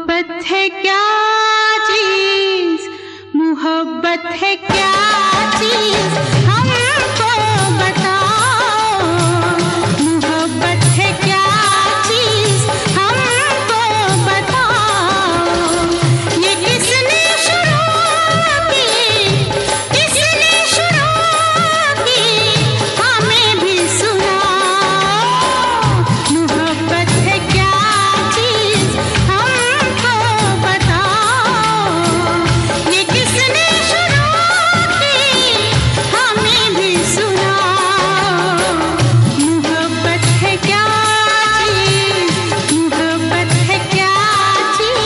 मोहब्बत है क्या चीज, मोहब्बत है क्या चीज, हमको बताओ। मोहब्बत है क्या चीज, हमको बताओ। ये किसने शुरू की, किसने शुरू की, हमें भी सुनाओ। मोहब्बत है क्या चीज, हमको बताओ। ये किसने शुरू की, हमें भी सुनाओ। मोहब्बत है क्या चीज, मोहब्बत है क्या चीज।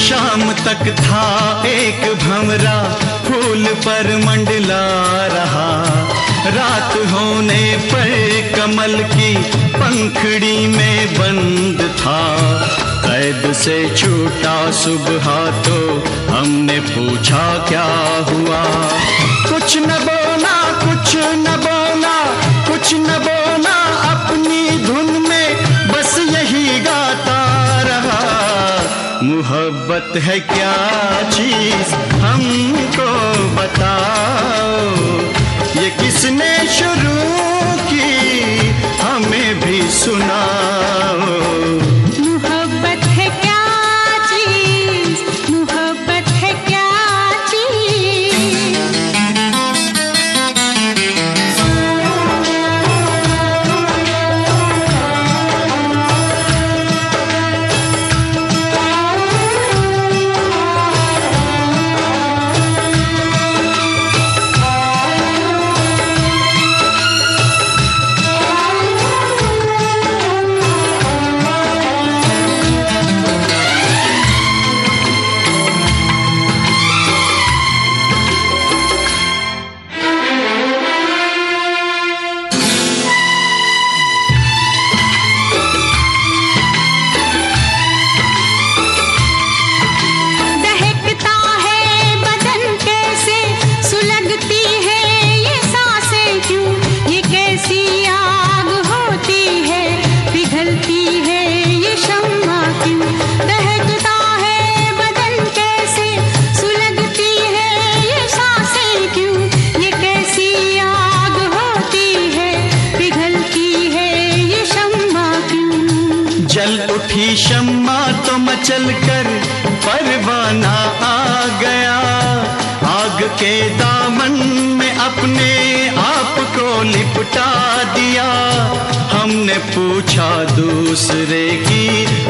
शाम तक था एक भंवरा फूल पर मंडला रहा। रात होने पर कमल की पंखड़ी में बंद था। कैद से छूटा सुबह तो हमने पूछा क्या हुआ। कुछ न बोला, कुछ न बोला, कुछ न बोला, अपनी धुन में बस यही गाता रहा। मोहब्बत है क्या चीज, हमको बताओ। ये किसने शुरू की, हमें भी सुनाओ। मोहब्बत है क्या चीज, मोहब्बत है क्या चीज। दहकता है बदन कैसे, सुलगती है ये सांसें क्यों। ये कैसी आग होती है, पिघलती है ये शम्मा क्यों। दहकता है बदन कैसे, सुलगती है ये सांसें क्यों। ये कैसी आग होती है, पिघलती है ये शम्मा क्यों। जल उठी शम्मा तो मचल कर परवाना आ गया। आग के दामन में अपने आप को लिपटा दिया। हमने पूछा दूसरे की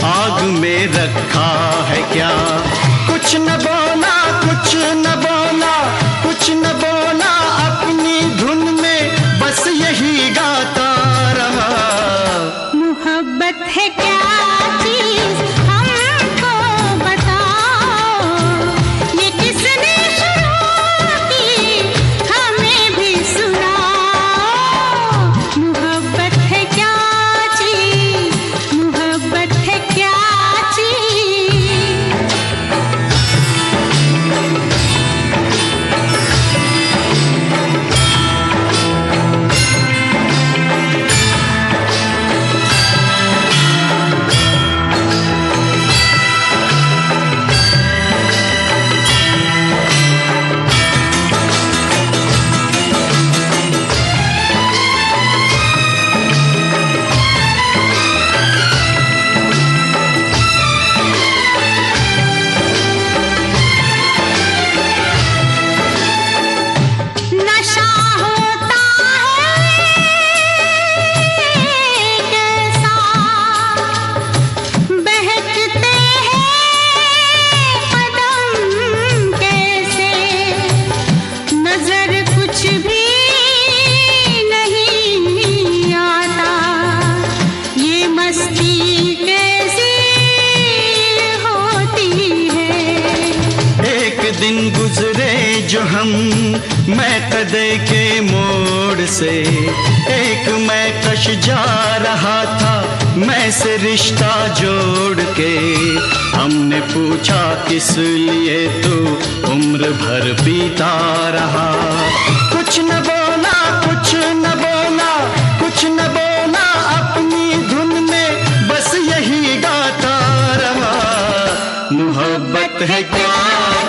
आग में रखा है क्या। कुछ न बोला, कुछ न बोला, कुछ न बोला, अपनी धुन में बस यही गाता रहा। मोहब्बत है क्या चीज, हमको बताओ। ये किसने शुरू की, हमें भी सुनाओ। मोहब्बत है क्या चीज, मोहब्बत है क्या चीज। नशा होता है कैसा, बहकते हैं कदम कैसे। नजर कुछ भी नहीं आता, ये मस्ती कैसी होती है। एक दिन गुजरे जो हम मैं कदे के मोड़ से, एक मैं कश जा रहा था मैं से रिश्ता जोड़ के। हमने पूछा किस लिए तू उम्र भर पीता रहा। कुछ न बोला, कुछ न बोला, कुछ न बोला, अपनी धुन में बस यही गाता रहा। मोहब्बत है क्या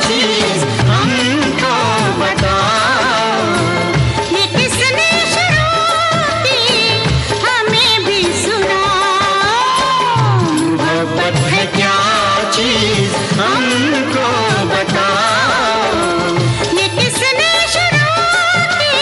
चीज हमको बताओ, ये किसने शुरू की हमें भी सुनाओ। मोहब्बत है क्या चीज हमको बताओ, ये किसने शुरू की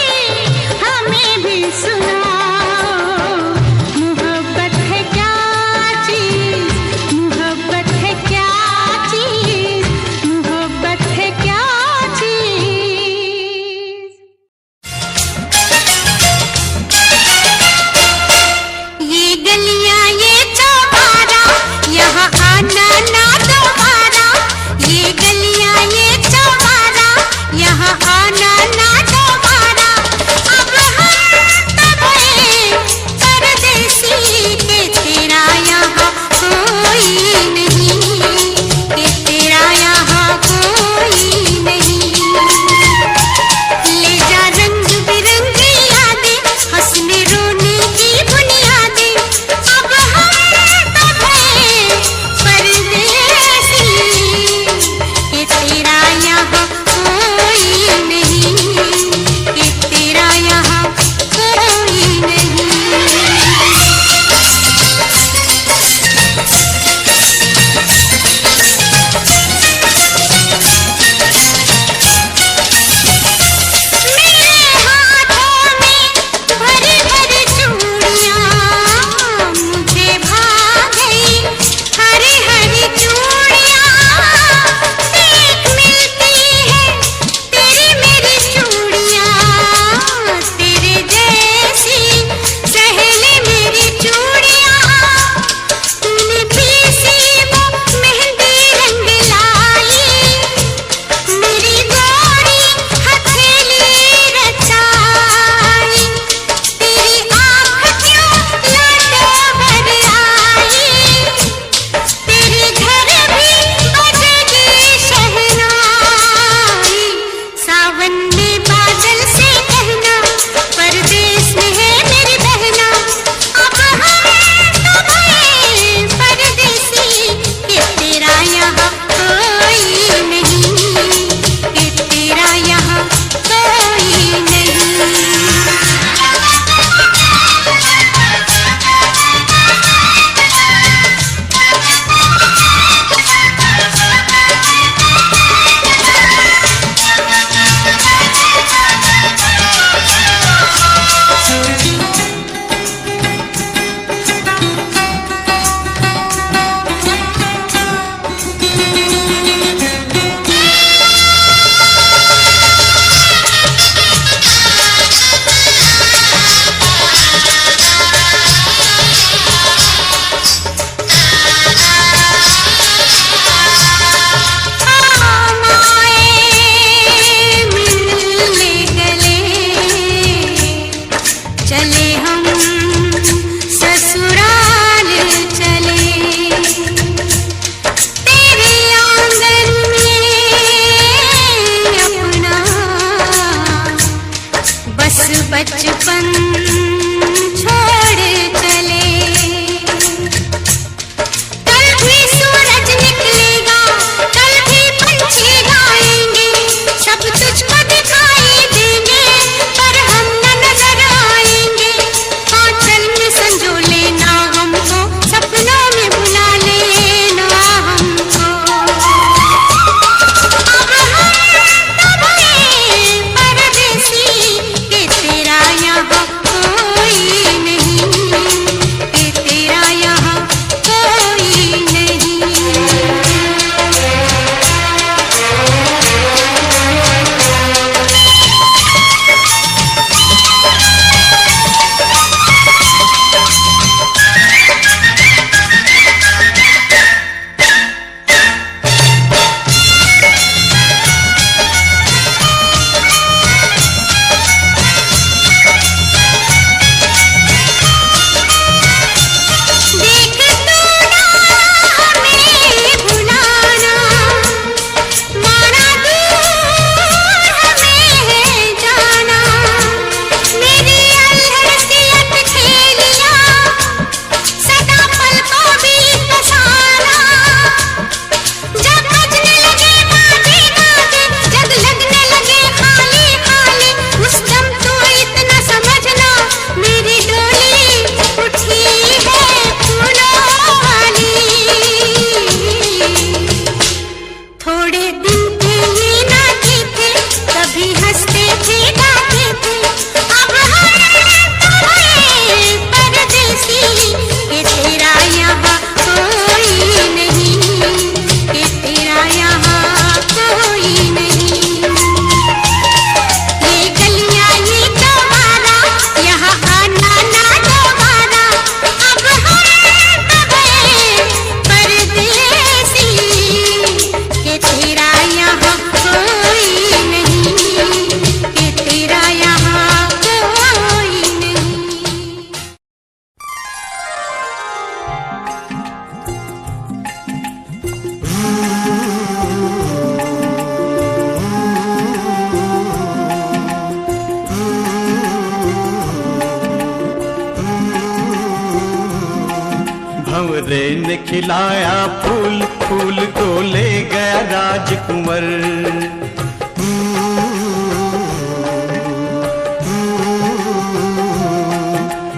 भंवरे ने खिलाया फूल, फूल को ले गया राजकुंवर।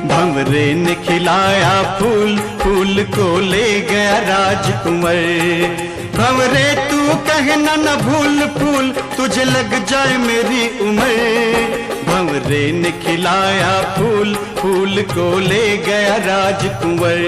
भंवरे ने खिलाया फूल, फूल को ले गया राजकुंवर। भंवरे तू कहना न भूल फूल, तुझे लग जाए मेरी उम्र। भंवरे ने खिलाया फूल, फूल को ले गया राजकुंवर।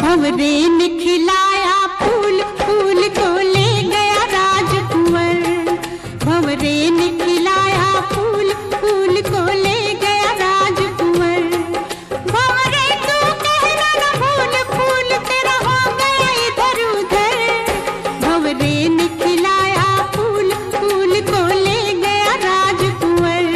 भंवरे ने खिलाया फूल, फूल को ले गया राजकुंवर। भंवरे ने खिलाया फूल, फूल को ले गया राजकुंवर। भंवरे तू कहना न भूल फूल, तेरा हो गया इधर उधर। भंवरे ने खिलाया फूल, फूल को ले गया राजकुंवर।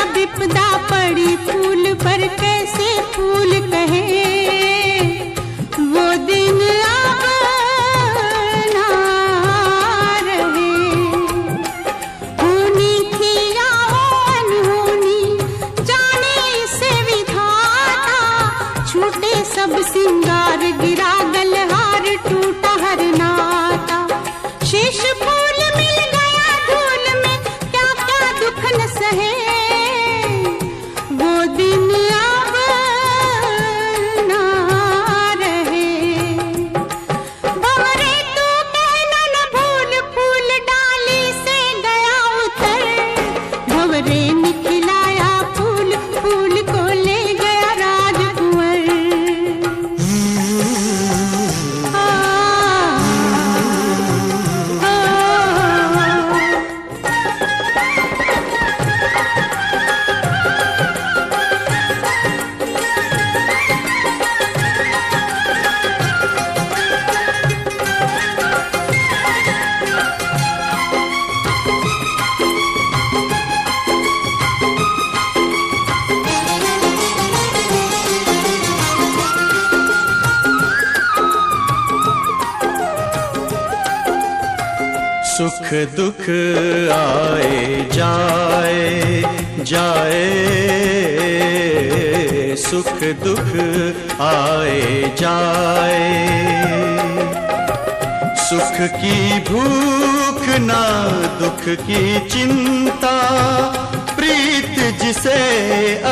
विपदा पड़ी फूल पर कैसे फूल कहे, वो दिन अब ना रहे। होनी थी या अनहोनी, जाने इसे विधाता। छूटे सब सिंगार, गिरा गलहार, टूटा हर नाता। शेष फूल मिल गया धूल में, क्या क्या दुख न सहे। सुख दुख आए जाए जाए, सुख दुख आए जाए। सुख की भूख ना दुख की चिंता, प्रीत जिसे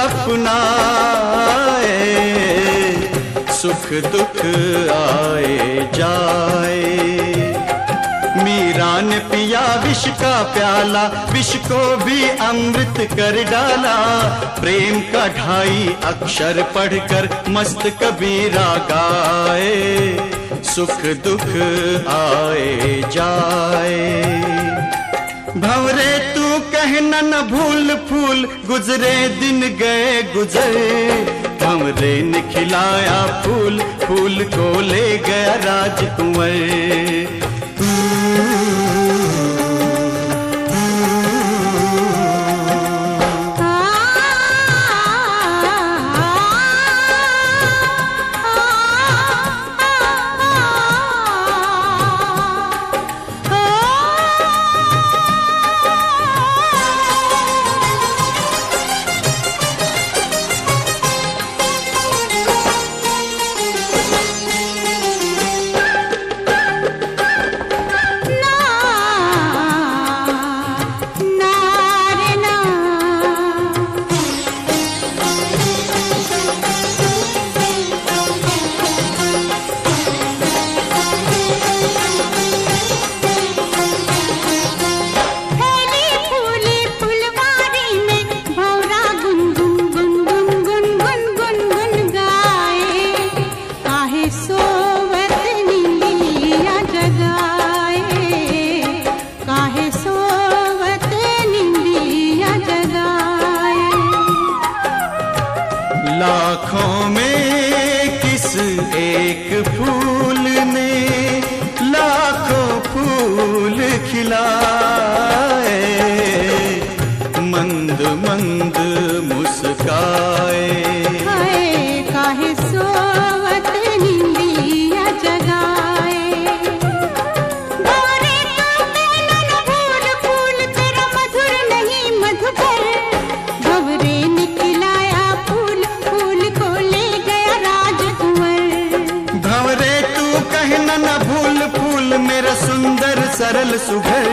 अपनाए। सुख दुख आए जाए। मीरा ने पिया विष का प्याला, विष को भी अमृत कर डाला। प्रेम का 2.5 अक्षर पढ़कर मस्त कबीरा गाए। सुख दुख आए जाए। भंवरे तू कहना न भूल फूल, गुजरे दिन गए गुजर। भंवरे ने खिलाया फूल, फूल को ले गया राजकुंवर। लाखों में किस एक फूल ने लाखों फूल खिलाए, मंद मंद मुस्काए। हाय काहे सोवत निंदिया जगाए, भंवरे तो कहना न भूल फूल तेरा मधुर नहीं मधुकर। भंवरे ने खिलाया फूल, फूल को ले गया राजकुंवर। भंवरे तू कहना न भूल फूल मेरा सुंदर सरल सुघर।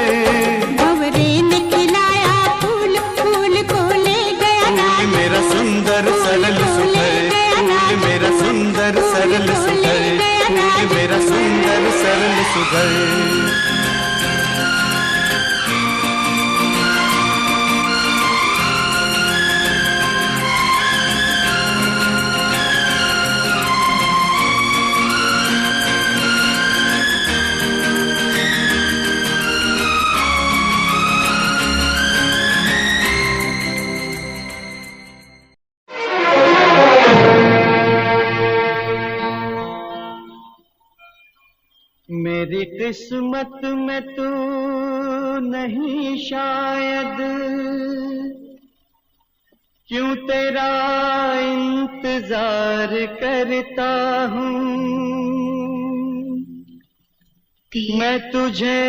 भंवरे ने खिलाया फूल, फूल को ले गया फूल मेरा सुंदर सरल सुघर, फूल मेरा सुंदर सरल सुघर, फूल मेरा सुंदर सरल सुघर। मेरी किस्मत में तू नहीं शायद, क्यों तेरा इंतजार करता हूँ। मैं तुझे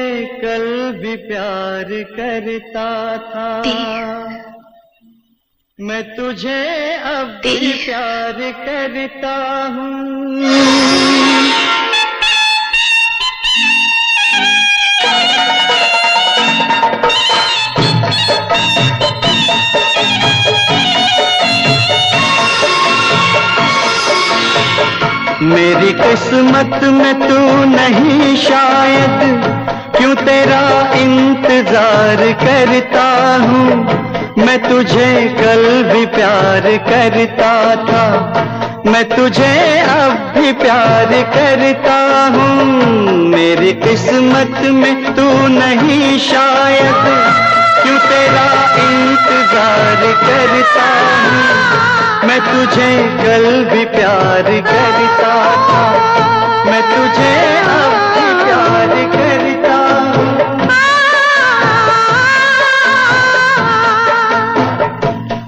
कल भी प्यार करता था, मैं तुझे अब भी प्यार करता हूँ। मेरी किस्मत में तू नहीं शायद, क्यों तेरा इंतजार करता हूँ। मैं तुझे कल भी प्यार करता था, मैं तुझे अब भी प्यार करता हूँ। मेरी किस्मत में तू नहीं शायद, क्यों तेरा इंतजार करता हूँ। मैं तुझे कल भी प्यार करता था, मैं तुझे अब भी प्यार करता हूँ।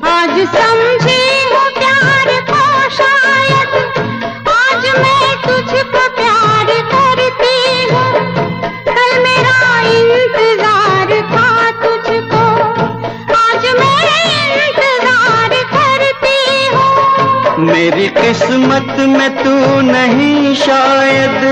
आज समझी हूँ प्यार को शायद, आज मैं तुझको प्यार करती हूँ। कल मेरा इंतजार था तुझको, आज मैं इंतजार करती हूँ। मेरी किस्मत में तू नहीं शायद।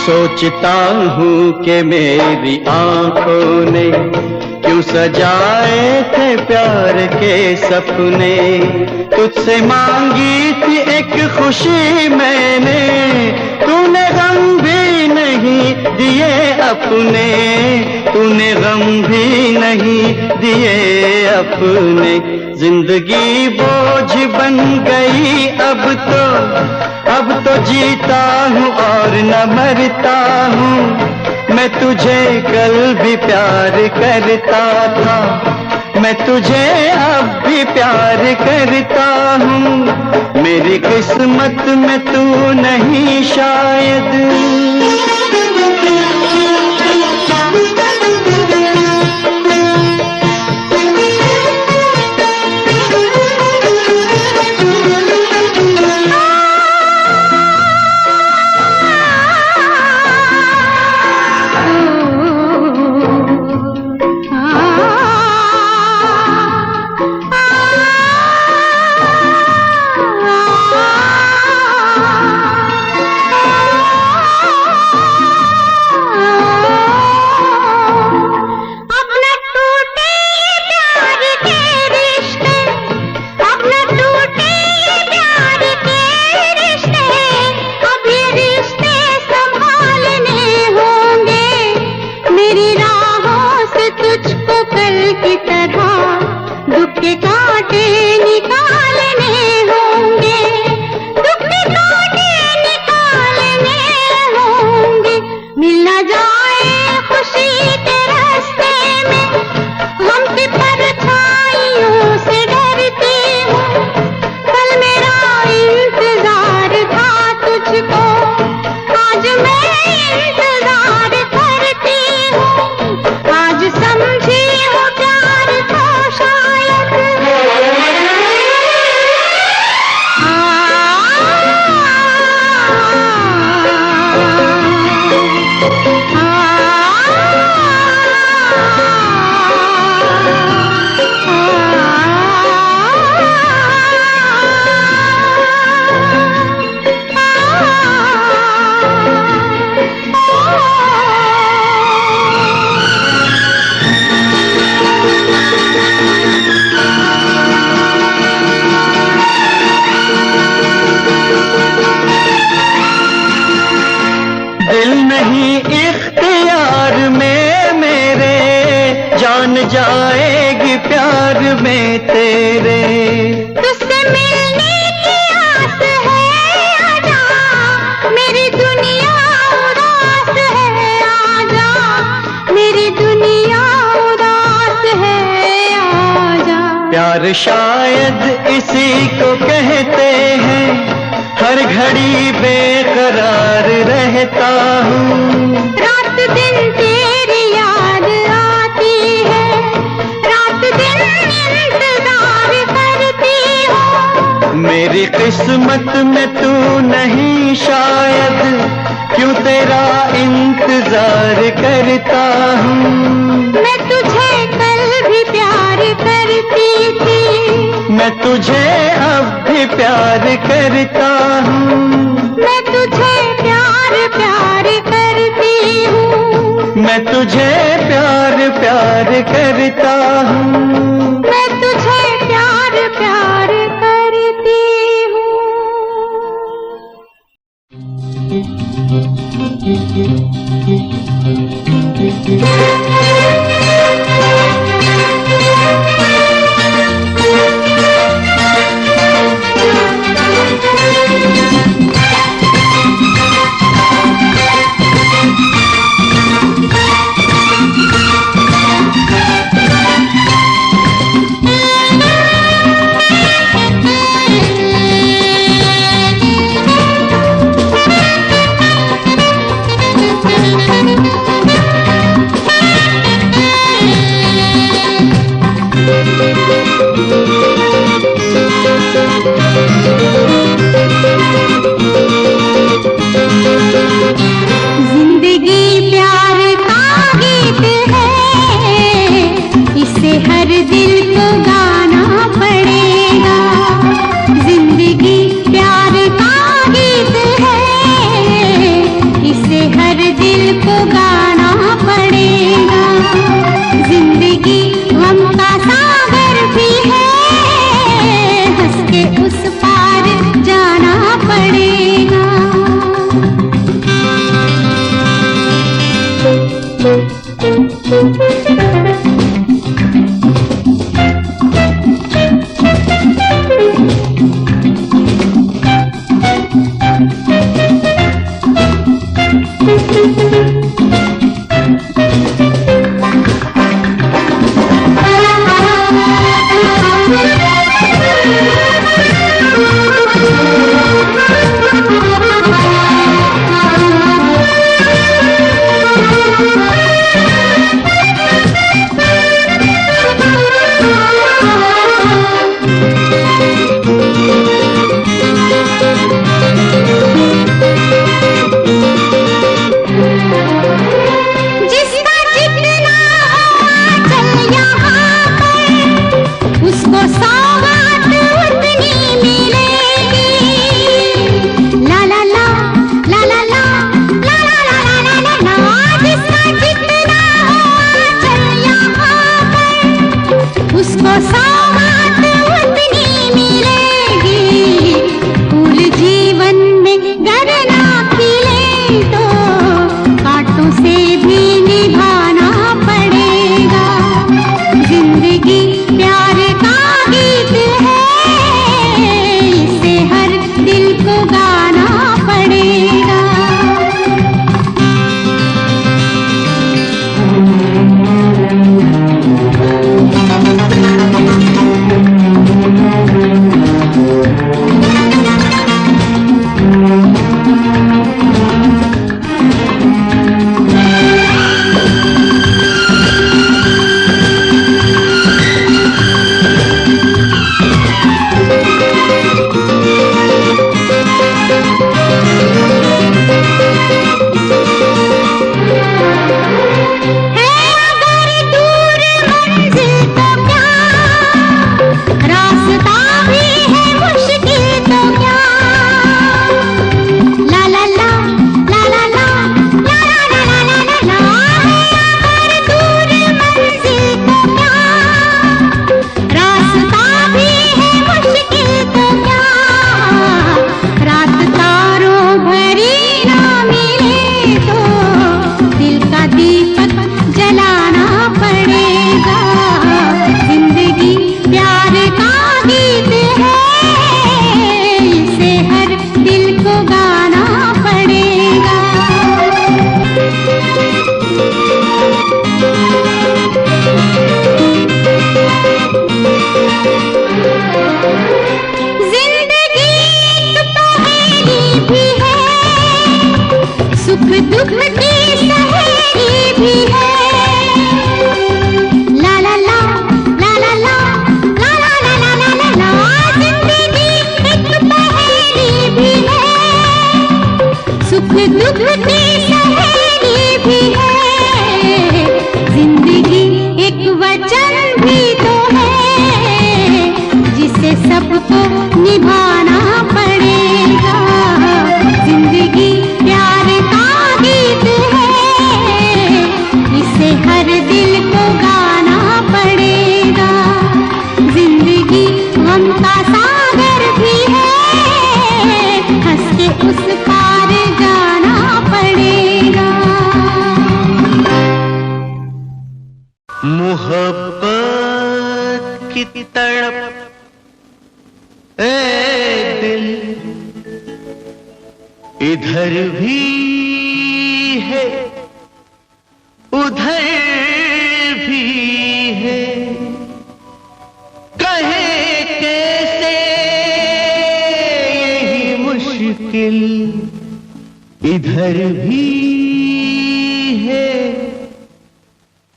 सोचता हूँ कि मेरी आंखों ने क्यों सजाए थे प्यार के सपने। तुझसे मांगी थी एक खुशी मैंने, तूने गम भी नहीं दिए अपने, तूने गम भी नहीं दिए अपने। जिंदगी बोझ बन गई अब तो जीता हूँ और न मरता हूँ। मैं तुझे कल भी प्यार करता था, मैं तुझे अब भी प्यार करता हूँ। मेरी किस्मत में तू नहीं शायद। जाएगी प्यार में तेरे। तुझसे मिलने की आस है, आजा मेरी दुनिया उदास है, आजा मेरी दुनिया उदास है, आजा। प्यार शायद इसी को कहते हैं, हर घड़ी बेकरार रहता हूँ। रात दिन तेरी याद आती है, रात दिन इंतजार करती हूँ। मेरी किस्मत में तू नहीं शायद, क्यों तेरा इंतजार करता हूँ। मैं तुझे कल भी प्यार करती थी, मैं तुझे अब भी प्यार करता हूँ। मैं तुझे प्यार प्यार करती हूँ, मैं तुझे प्यार प्यार करता हूँ। मैं तुझे प्यार प्यार करती हूँ। को निभाना पड़ेगा। जिंदगी प्यार का गीत है, इसे हर दिल को गाना पड़ेगा। जिंदगी गम का सागर भी है, हंस के उस पार जाना पड़ेगा। मोहब्बत की तड़प ए दिल इधर भी है उधर भी है, कहे कैसे यही मुश्किल इधर भी है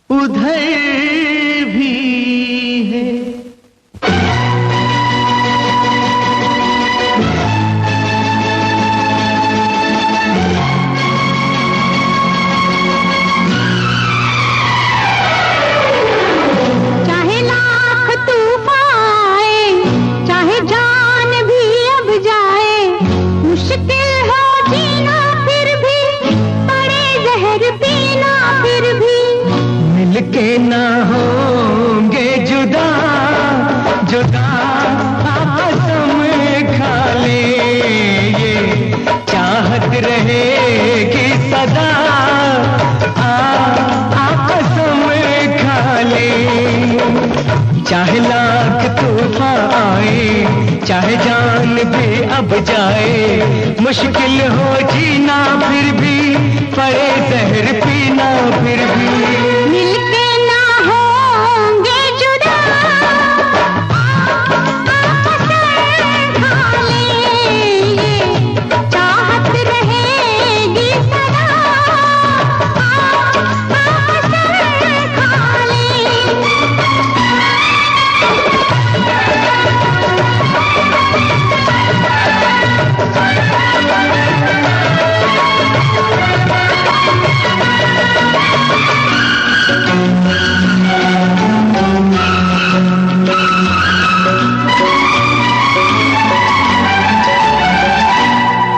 उधर भी है। चाहे लाख तूफान आए, चाहे जान भी अब जाए, मुश्किल हो जीना फिर भी, पड़े जहर पीना फिर भी, मिलके ना होंगे जुदा जुदा कसम खा ले, ये चाहत रहेगी सदा कसम खा ले। चाहे लाख तूफान आए, चाहे जान भी अब जाए, मुश्किल हो जीना फिर भी, पड़े जहर पीना फिर भी, मिलके ना होंगे जुदा कसम खा ले, ये चाहत रहेगी सदा कसम खा ले।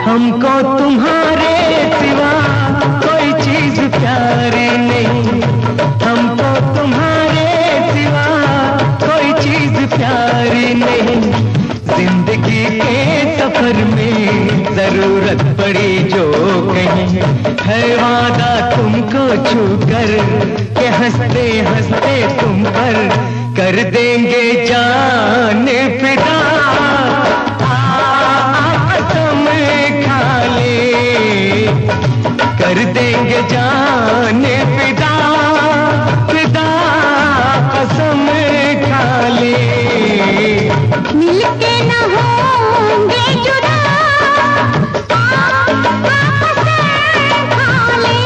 हमको तुम्हारे सिवा कोई चीज प्यारी नहीं, हमको तुम्हारे सिवा कोई चीज प्यारी नहीं। जिंदगी के सफर में जरूरत पड़ी जो कहीं, है वादा तुमको छूकर के हंसते हंसते तुम पर कर देंगे जान फिदा कसम खा ले, कर देंगे जान फिदा फिदा कसम खा ले। मिलके न होंगे जुदा कसम खा ले।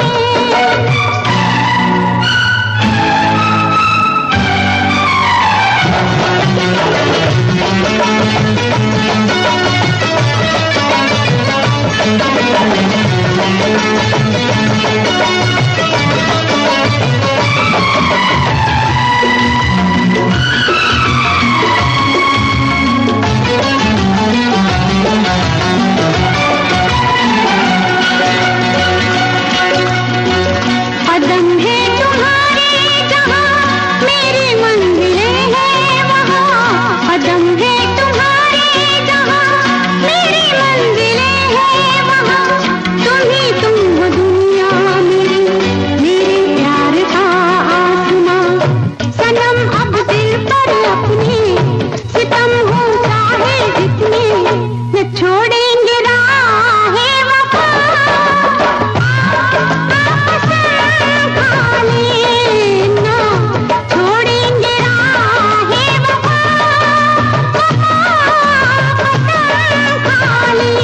कदम है तुम्हारे जहाँ मेरी मंजिलें हैं वहाँ, कदम है तुम्हारे जहाँ मेरी मंजिलें हैं वहाँ। तुम ही तुम हो दुनिया मेरी, मेरे प्यार का आसमां। सनम अब दिल पर अपने सितम हो चाहे जितने, न छोड़ेंगे राहे वफा कसम खा ले, ना छोड़ेंगे राहे वफा कसम खा ले।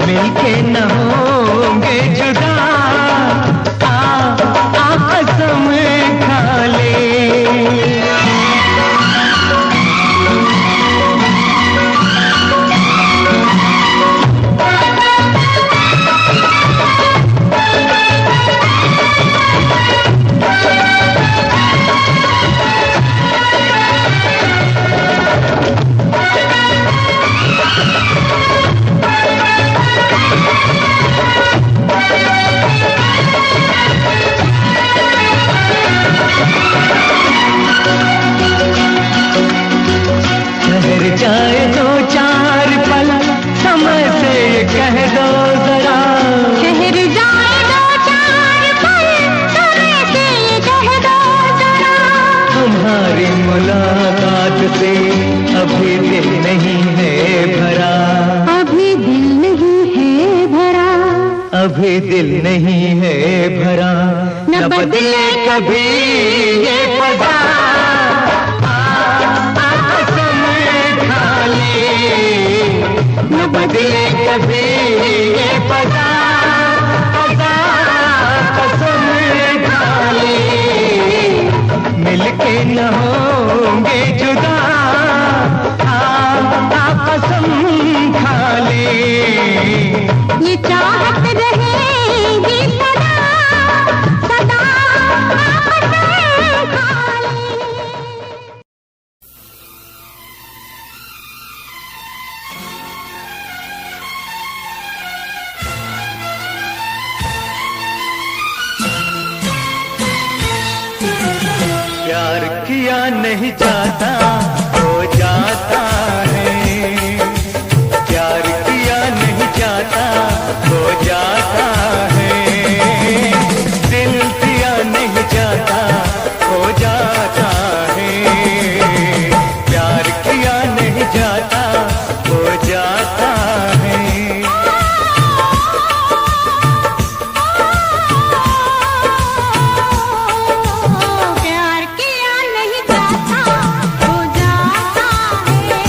मिलके न होंगे जुदा कसम खा ले। भी दिल नहीं है भरा, न बदले कभी ये पदा। कसम खा ले, न बदले कभी ये पदा। कसम खा ले, मिलके न होंगे जुदा। कसम खा ले, ये चाहत रहेगी सदा सदा कसम खा ले। प्यार किया नहीं जाता हो जाता है, प्यार किया नहीं जाता हो जाता है, दिल दिया नहीं जाता हो जाता है, प्यार किया नहीं जाता हो जाता है। प्यार किया नहीं जाता हो जाता है,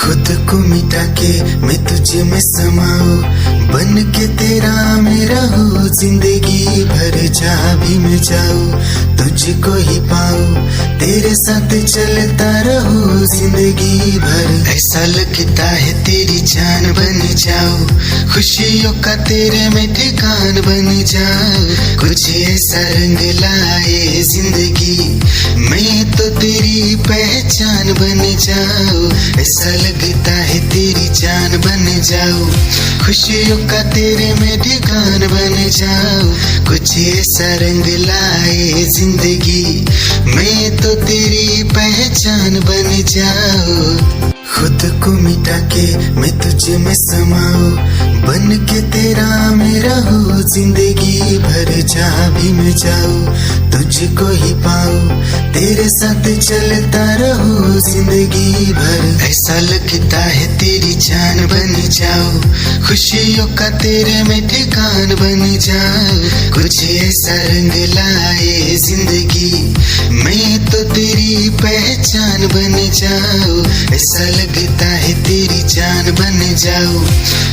खुद को मिटा के मैं तुझे में समाऊं, बन के तेरा मैं रहूं, जिंदगी भर जहाँ भी मैं जाऊं तुझको ही पाऊं, तेरे साथ चलता रहूं जिंदगी भर। ऐसा लगता है तेरी जान बन जाऊं, खुशियों का तेरे में ठिकान बन जाऊं, कुछ ऐसा रंग लाए जिंदगी मैं तो तेरी पहचान बन जाऊं। ऐसा लगता है तेरी जान बन जाऊं, खुशियों का तेरे में ठिकान बन जाऊं, कुछ ऐसा रंग लाए जिंदगी मैं तो तेरी पहचान बन जाऊं। खुद को मिटा के मैं तुझे में समाऊं, बन के तेरा मैं रहूं, जिंदगी भर जहाँ भी मैं जाऊं तुझको ही पाऊं, तेरे साथ चलता रहूं जिंदगी भर। ऐसा लगता है तेरी जान बन जाऊं, खुशियों का तेरे में ठिकान बन जाऊं, कुछ ऐसा रंग लाए जिंदगी मैं तो तेरी पहचान बन जाऊं। ऐसा लगता है तेरी जान बन जाऊं,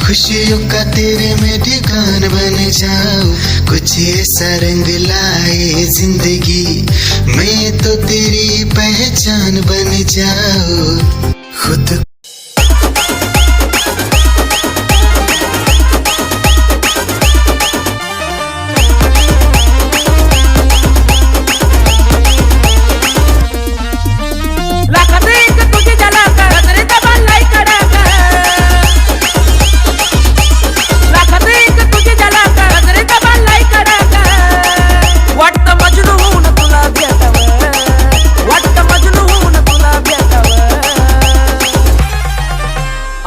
खुशियों का तेरे में ठिकान बन जाऊं, कुछ ऐसा रंग लाए जिंदगी मैं तो तेरी पहचान बन जाऊं। खुद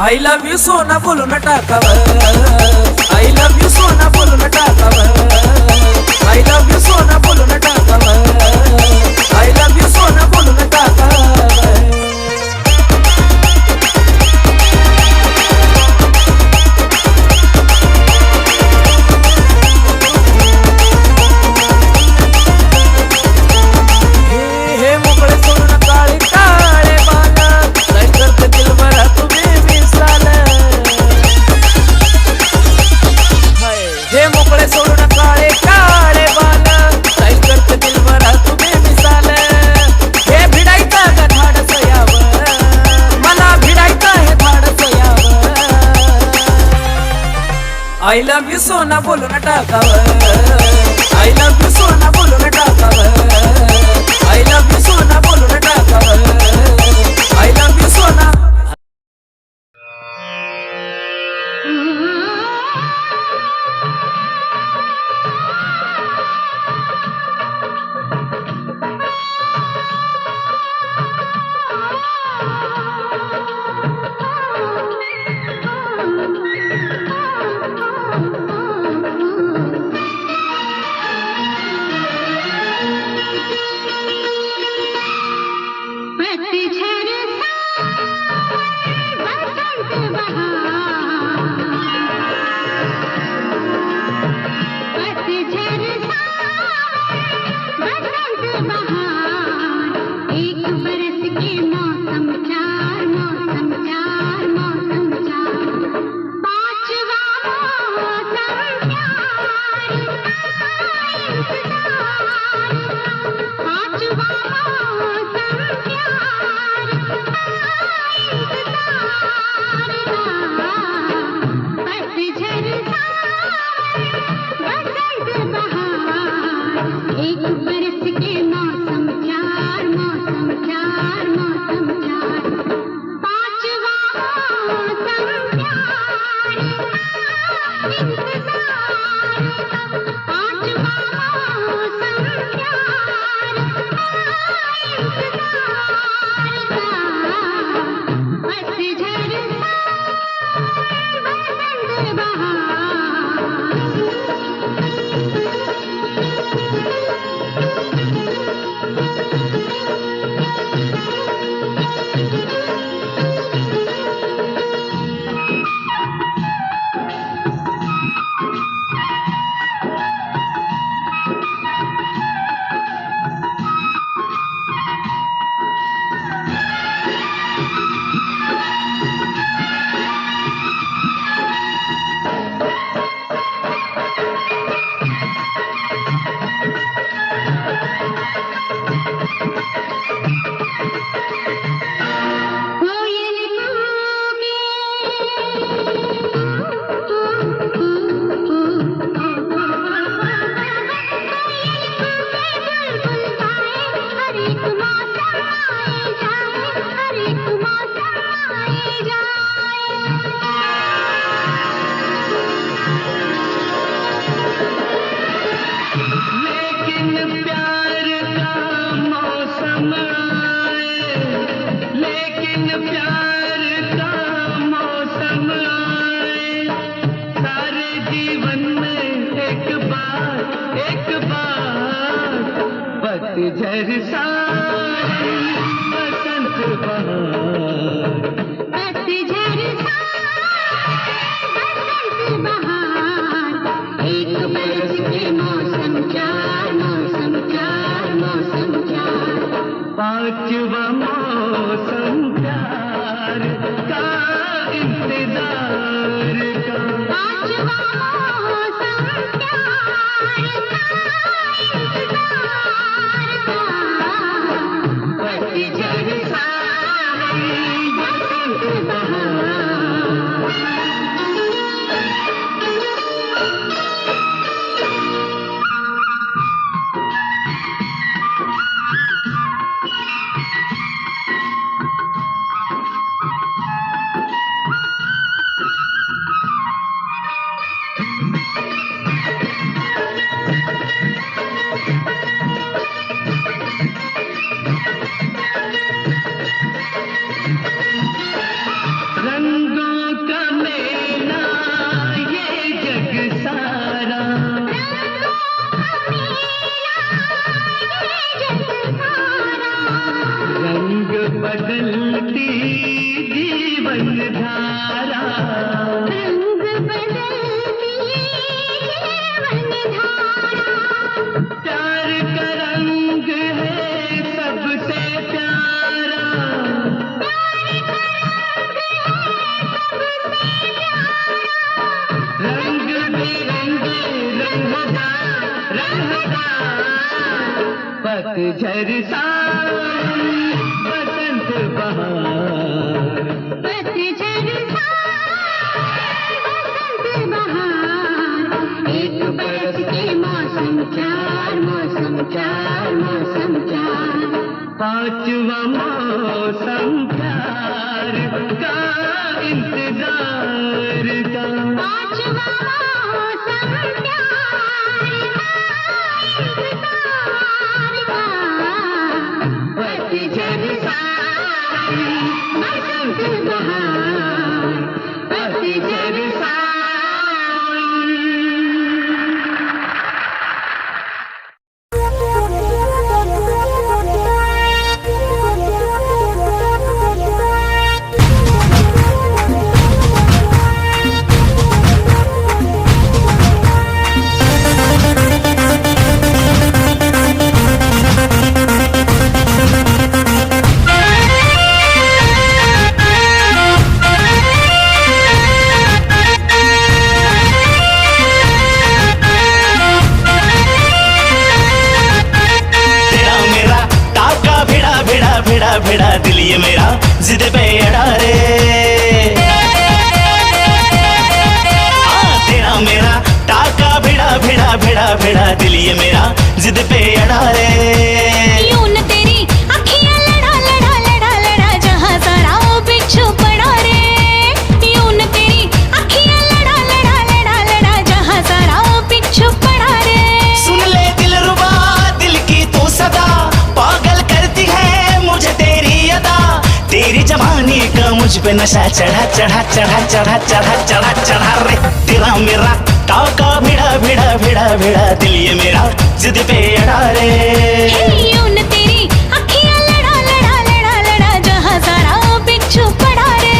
I love you सोना बोलून टाकावं, I love you सोना बोलून टाकावं, I love you सोना बोलून टाकावं, I love you सोना बोलून टाकावं। हे मोकळे सोडून काळे काळे बाला, काय करते दिलभरा तुम्ही विसाल। हे मोकळे सोडून काळे काळे बाला, काय करते दिलभरा तुम्ही विसाल। हे भिडायचं का धाडस यावं, मला भिडायचं हे धाडस यावं। I love you सोना बोलून टाकावं, I love you सोना बोलून टाकावं, I love you सोना बोलून टाकावं, I love you सोना। पतझर सावन बसंत बहार, पतझर बसंत बहार, एक बरस के मौसम चार, मौसम चार, मौसम चार। पांचवा मौसम प्यार का इंतजार का, पांचवा मौसम प्यार का इंतजार का, पतझर सावन बसंत बहार। रंगों का मेला ये जग सारा, रंग बदलती जीवन धारा, रंग बदलती जीवन धारा, प्यार का रंग है सबसे प्यारा, रंग बिरंगे रंगदार रंगदार, पतझर सावन बसंत बहार, पतझर बसंत बहार, एक बरस के मौसम चार, मौसम चार, मौसम चार। पांचवा मौसम प्यार का इंतजार का, पांचवा मौसम प्यार का इंतजार का, पतझर सावन बसंत बहार, पतझर सावन। भिड़ा दिल ये मेरा जिद पे अड़ा रे, तेरा मेरा टाका भिड़ा भिड़ा भिड़ा भिड़ा दिल ये मेरा जिद पे अड़ा रे। यूं न तेरी अखियां लड़ा लड़ा लड़ा लड़ा जहां सारा वो बिच्छू पड़ा रे, यूं न तेरी अखियां लड़ा लड़ा लड़ा लड़ा जहां सारा वो बिच्छू पड़ा रे। सुन ले दिलरुबा दिल की तू सदा, पागल करती है मुझे तेरी अदा, तेरी जवानी का मुझ पे नशा चढ़ा चढ़ा चढ़ा चढ़ा चढ़ा चढ़ा चढ़ा रे। तेरा मेरा टाका भिड़ा भिड़ा भिड़ा भिड़ा दिल ये मेरा जिद पे अड़ा रे। यूं न तेरी अखियां लड़ा लड़ा लड़ा लड़ा जहां सारा वो बिच्छू पड़ा रे।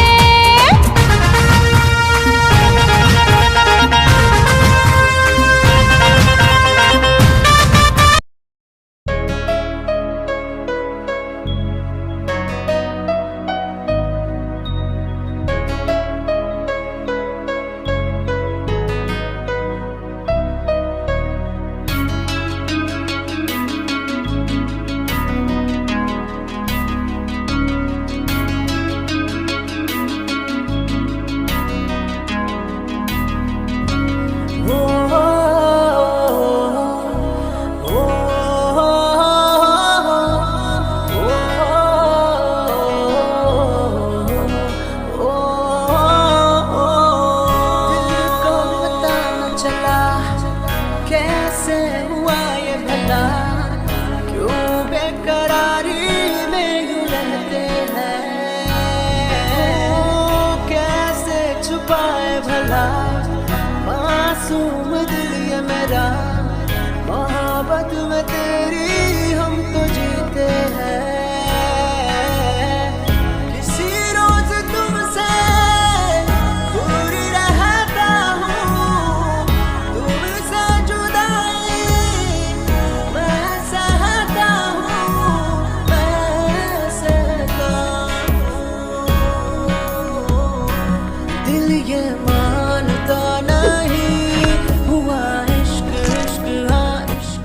मासूम दिल ये मेरा, मोहब्बत में तेरी हम तो जी होते हैं। किसी रोज तुमसे दूर रहता हूँ, तुमसे जुदाई मैं सहता हूँ, मैं सहता हूँ। दिल ये मानता नहीं हुआ इश्क, इश्क हाँ इश्क।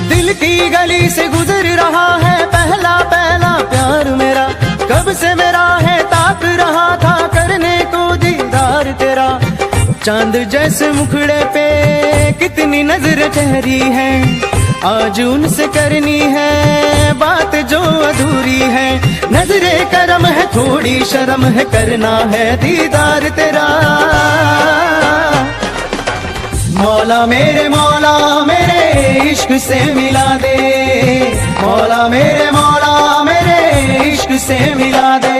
दिल की गली से गुजर रहा है पहला पहला प्यार मेरा, कब से मेरा है ताक रहा था करने को दीदार तेरा। चांद जैसे मुखड़े पे कितनी नजर ठहरी है, आज उनसे करनी है बात जो अधूरी है। नजरे करम है थोड़ी शर्म है, करना है दीदार तेरा। मौला मेरे इश्क से मिला दे, मौला मेरे इश्क से मिला दे।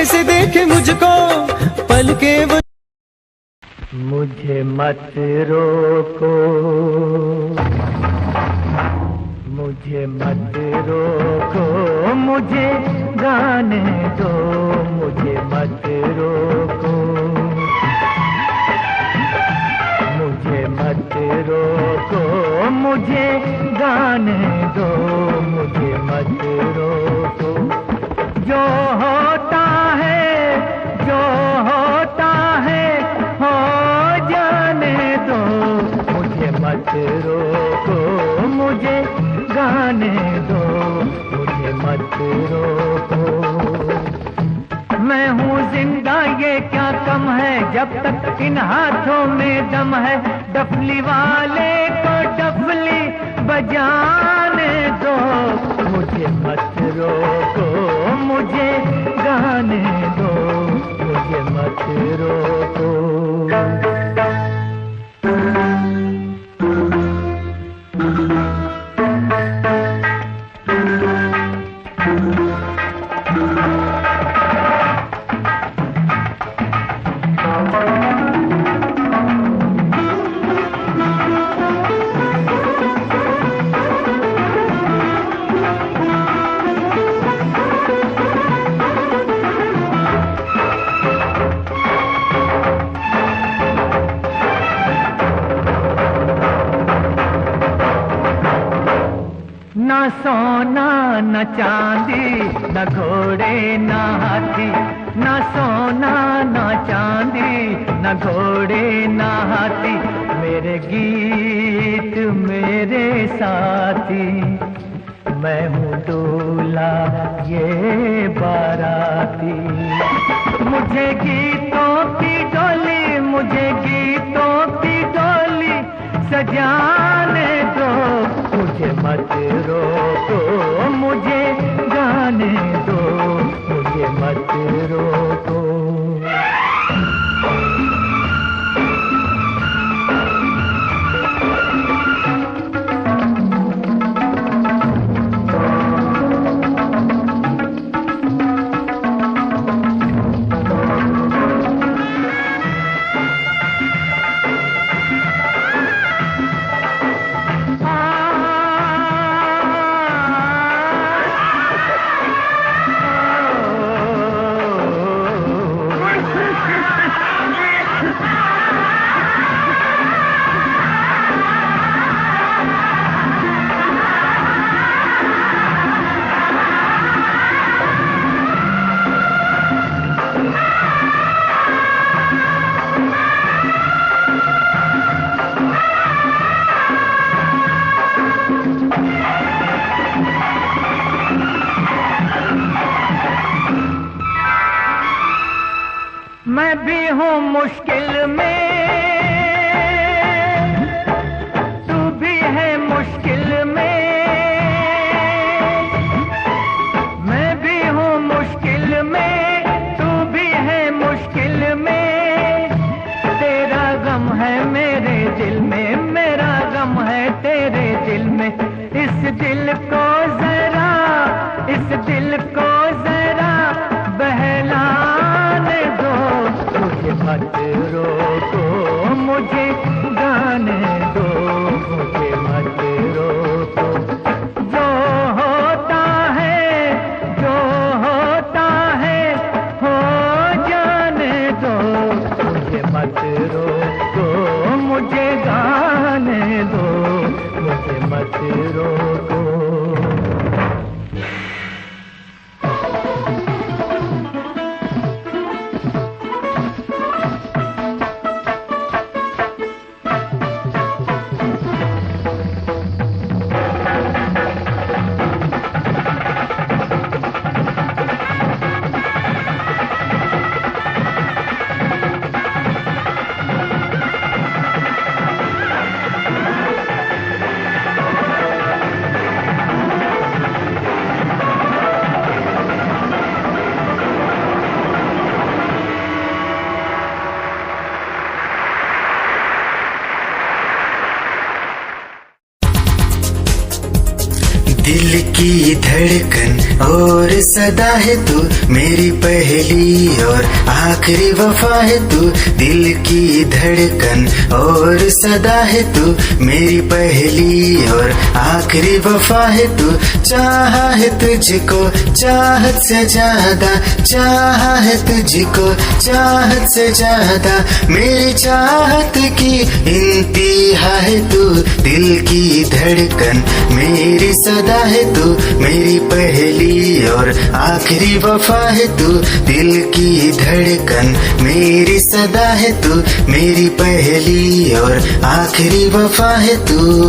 से देखे मुझको पल के वो, मुझे मत रोको, मुझे मत रोको, मुझे गाने दो, मुझे मत रोको, मुझे मत रोको, मुझे गाने दो, मुझे मत रोको। जो होता है, जो होता है हो जाने दो, मुझे मत रोको, मुझे गाने दो, मुझे मत रोको। मैं हूँ जिंदा ये क्या कम है, जब तक इन हाथों में दम है। डफली वाले को डफली बजाने दो, मुझे मत रोको, मुझे गाने दो, मुझे मत रोको। न सोना न चांदी न घोड़े न हाथी, न सोना न चांदी न घोड़े न हाथी, मेरे गीत मेरे साथी। मैं हूँ दूल्हा ये बाराती, मुझे गीतों की डोली, मुझे गीतों की डोली सजाने दो, मुझे मत रोको, मुझे गाने दो, मुझे मत रोको। मैं भी हूँ मुश्किल में, तू भी है मुश्किल में, मैं भी हूँ मुश्किल में, तू भी है मुश्किल में। तेरा गम है मेरे दिल में, मेरा गम है तेरे दिल में। इस दिल को जरा, इस दिल को जरा बहलाने दो, मुझे मत रोको, मुझे गाने दो, मुझे मत रोको। जो होता है, जो होता है हो जाने दो, मुझे मत रोको, मुझे गाने दो, मुझे मत रोको। दिल की धड़कन और सदा है तू, मेरी पहली और आखिरी वफा है तू। दिल की धड़कन और सदा है तू, मेरी पहली और आखिरी वफा है तू। चाहा है तुझको चाहत से ज्यादा, चाहा है तुझको चाहत से ज्यादा, मेरी चाहत की इंतहा है तू। दिल की धड़कन मेरी सदा है तू, मेरी पहली और आखिरी वफा है तू। दिल की धड़कन मेरी सदा है तू, मेरी पहली और आखिरी वफा है तू।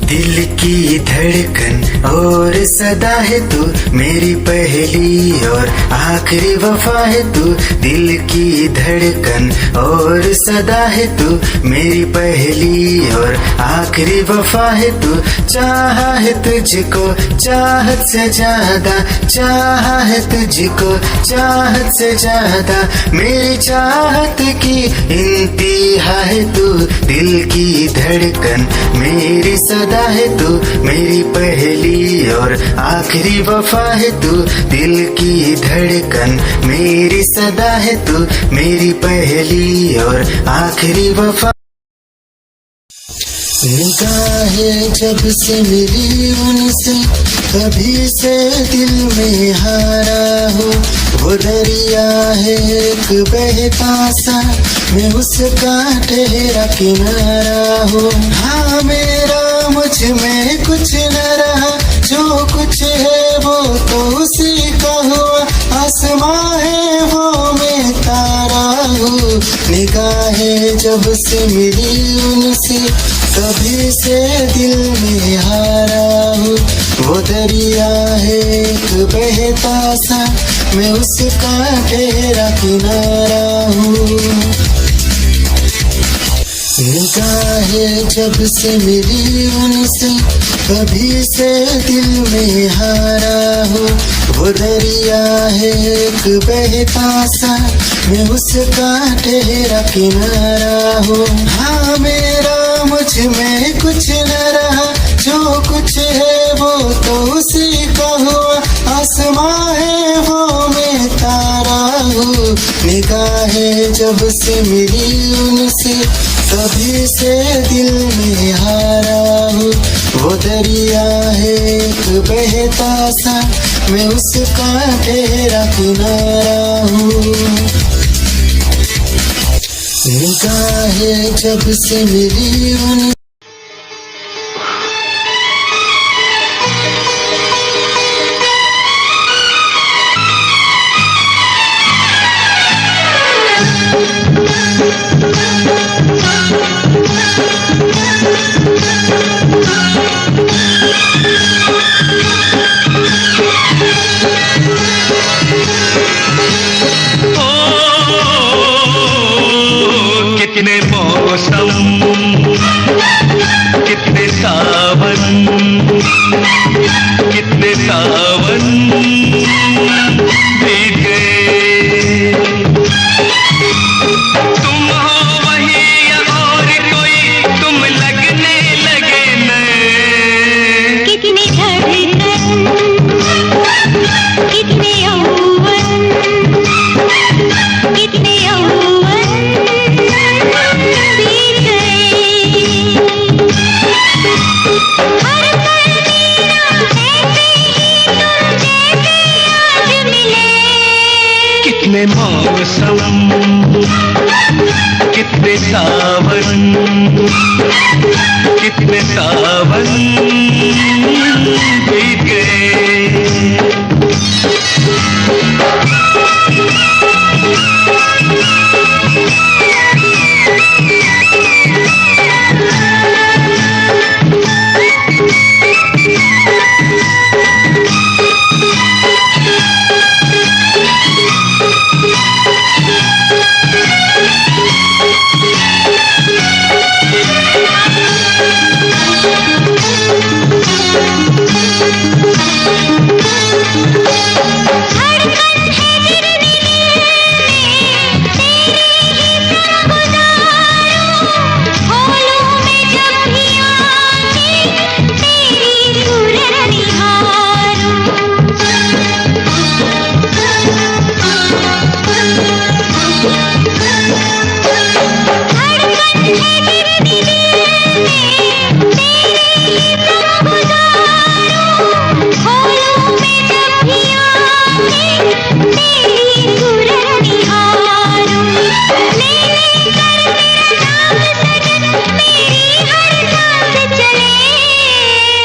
दिल की धड़कन और सदा है तू, मेरी पहली और आखिरी वफा है तू। दिल की धड़कन और सदा है तू, मेरी पहली और आखिरी वफा है तू। चाहा है तुझको चाहत से ज्यादा, चाहा है तुझको चाहत से ज्यादा, मेरी चाहत की इंतहा है तू। दिल की धड़कन मेरी सदा है तू, मेरी पहली और आखिरी वफा है तू। दिल की धड़कन मेरी सदा है तू, मेरी पहली और आखिरी वफा। निगाहें जब से मिली उनसे, कभी से दिल में हारा हो। वो दरिया है एक बहता सा, मैं उसका ठहरा किनारा हो। हाँ मेरा मुझ में कुछ न रहा, जो कुछ है वो तो उसी का हुआ। आसमां है वो मैं तारा हूँ। निगाहें जब से मिली उनसे, कभी से दिल में हारा हूँ। वो दरिया है एक बहता सा, मैं उसका ठहरा किनारा हूँ। निगाहें जब से मिली उनसे, कभी से दिल में हारा हूँ। वो दरिया है एक बहता सा, मैं उसका ठहरा किनारा हूँ। हाँ मेरा मुझ में कुछ न रहा, जो कुछ है वो तो उसी का हुआ। आसमां है वो मैं तारा हूँ। निगाहें जब से मिली उनसे, कभी से दिल में हारा हूँ। वो दरिया है एक बहता सा, मैं उसका ठहरा किनारा हूँ। निगाहें जब से मिली उनसे, कितने सावन बीत गए।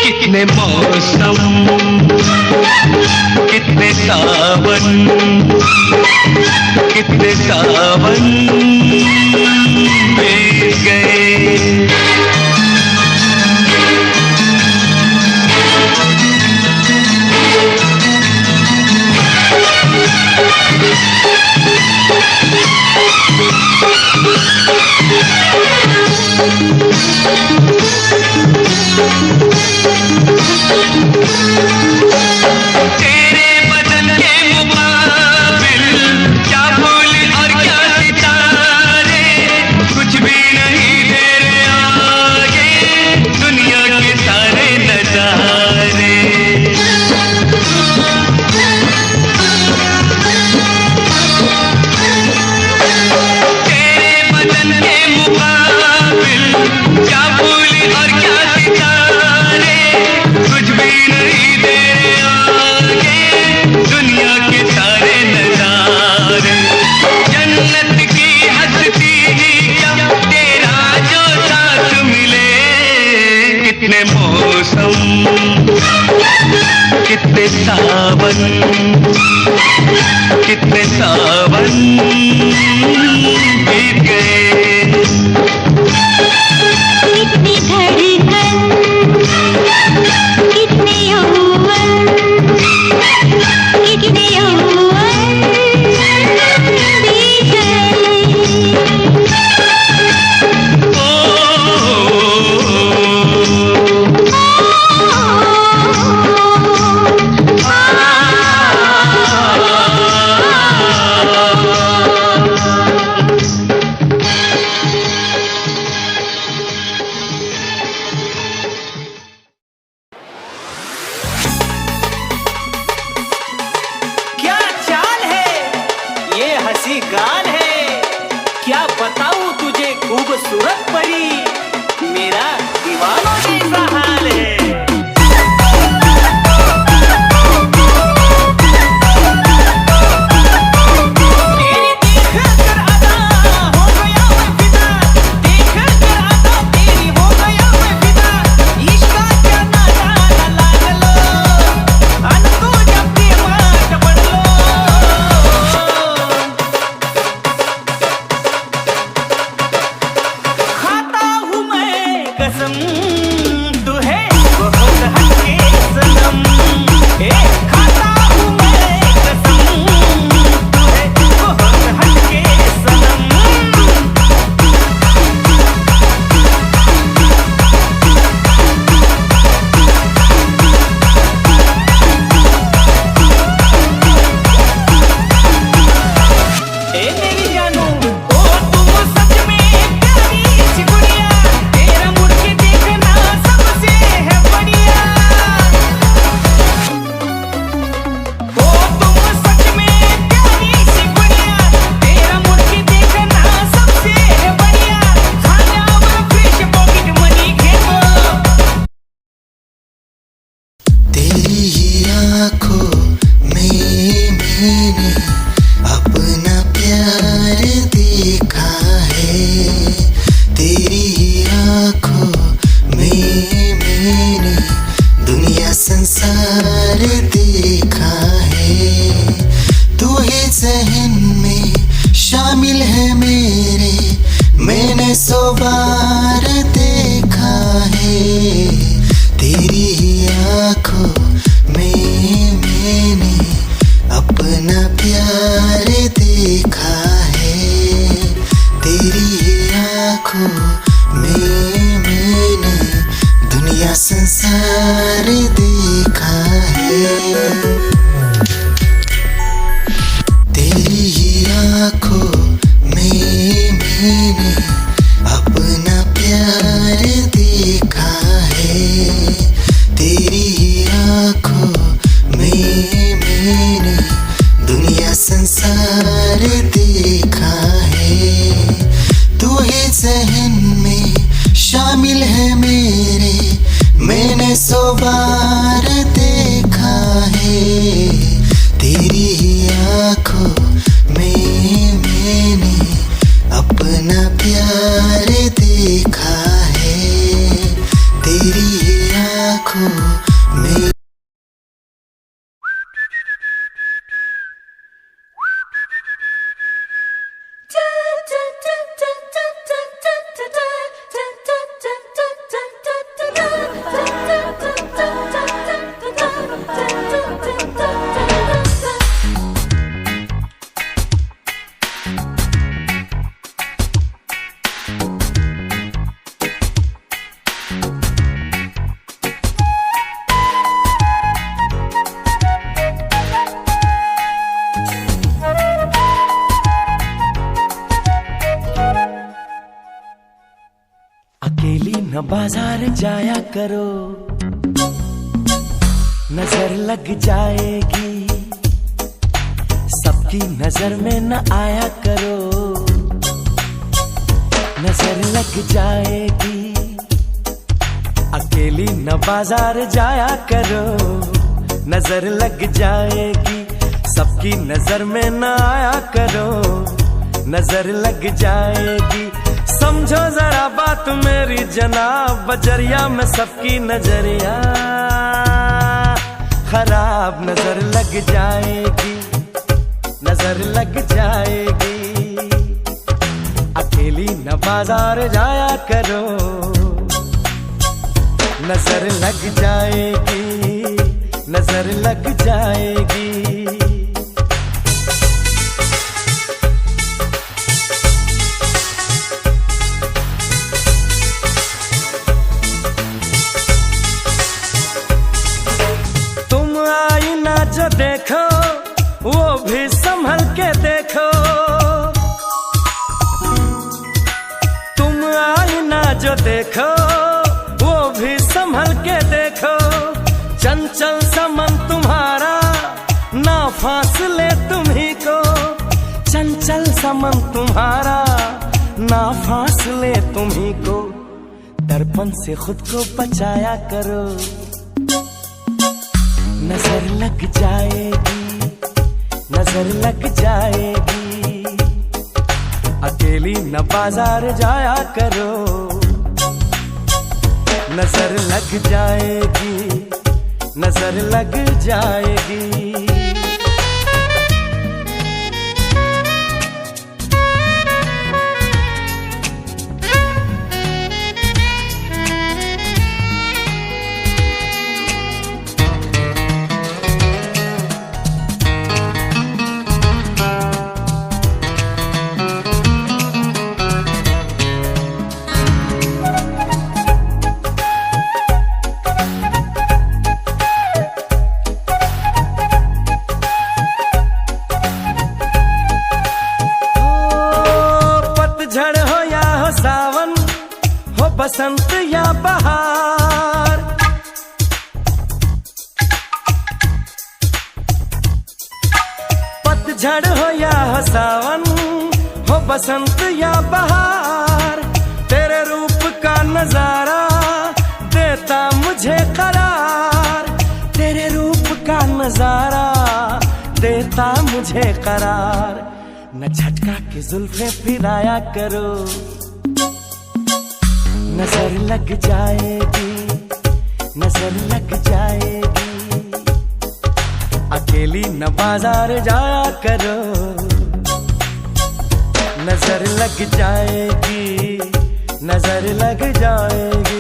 कितने मौसम कितने सावन बीत गए। तेरे बदन के मुकाबिल क्या फूल और क्या सितारे, कुछ भी नहीं तेरे आगे दुनिया के सारे नजारे। तेरे बदन के मुकाबिल क्या फूल और क्या सितारे, कुछ भी नहीं तेरे आगे दुनिया के सारे नजारे। जन्नत की हस्ती ही क्या तेरा जो साथ मिले। कितने मौसम कितने सावन बीत गए। कितनी धड़कन कितने यौवन बीत गए। क्या चाल है ये हंसी गाल है, क्या बताऊं तुझे खूबसूरत परी, मेरा दीवानों जैसा हाल है। तेरी देख कर अदा हो गया मैं फिदा, देख कर अदा तेरी हो गया मैं फिदा। इश्क का क्या नाता लागलो, अनको जब भी माट पड़ लो। खाता हूँ मैं कसम, तू है बहुत हटके सनम। खाता हूँ मैं कसम, तू है बहुत हटके सनम। मेरी जानू ओ तुम सच में प्यारी सी गुड़िया, तेरा मुड़ के देखना बार देखा है, तू ही ज़हन में शामिल है मेरे, मैंने 100 बार देखा है। तेरी ही आँखों में मैंने अपना प्यार देखा है, तेरी ही आँखों में मैंने दुनिया संसार देखा है। तेरी ही आँखों में मैंने अपना प्यार देखा है, तेरी ही आँखों में मैंने दुनिया संसार देखा है। तू ही ज़हन में शामिल है मेरे, मैंने 100 बार देखा है। तेरी ही आँखों में मैंने अपना प्यार देखा है, तेरी ही आँखों में। अकेली न बाजार जाया करो, नजर लग जाएगी, सबकी नजर में न आया करो, नजर लग जाएगी। अकेली न बाजार जाया करो, नजर लग जाएगी, सबकी नजर में न आया करो, नजर लग जाएगी। समझो जरा बात मेरी जनाब, बजरिया में सबकी नजरिया खराब, नजर लग जाएगी, नजर लग जाएगी। अकेली न बाजार जाया करो, नजर लग जाएगी, नजर लग जाएगी। जो देखो वो भी संभल के देखो, तुम आईना जो देखो वो भी संभल के देखो। चंचल समन तुम्हारा ना फासले तुम्ही को, चंचल समन तुम्हारा ना फासले तुम्ही को। दर्पण से खुद को बचाया करो, नजर लग जाएगी, नजर लग जाएगी। अकेली न बाजार जाया करो, नजर लग जाएगी, नजर लग जाएगी। बसंत या बहार, पतझड़ हो या सावन, हो बसंत या बहार। तेरे रूप का नजारा देता मुझे करार, तेरे रूप का नजारा देता मुझे करार। न झटका के जुल्फे फिराया करो, नजर लग जाएगी, नजर लग जाएगी। अकेली न बाजार जाया करो, नजर लग जाएगी, नजर लग जाएगी।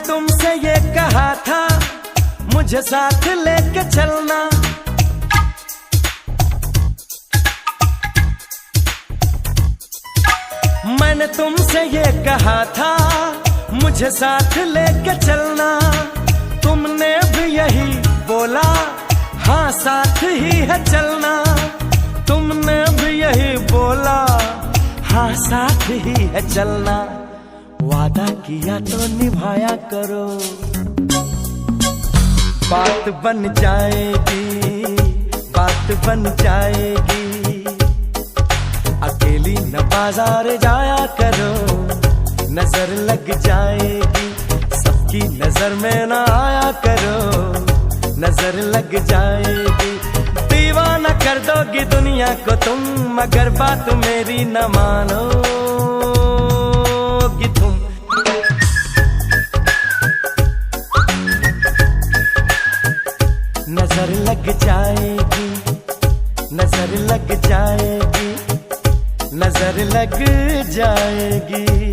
तुमसे ये कहा था मुझे साथ लेके चलना, मैंने तुमसे ये कहा था मुझे साथ लेके चलना। तुमने भी यही बोला, हाँ साथ ही है चलना। तुमने भी यही बोला, हाँ साथ ही है चलना। वादा किया तो निभाया करो, बात बन जाएगी, बात बन जाएगी। अकेली न बाजार जाया करो, नजर लग जाएगी। सबकी नजर में न आया करो, नजर लग जाएगी। दीवाना कर दोगी दुनिया को तुम, मगर बात मेरी न मानोगी तुम। नजर लग जाएगी, नजर लग जाएगी, नजर लग जाएगी।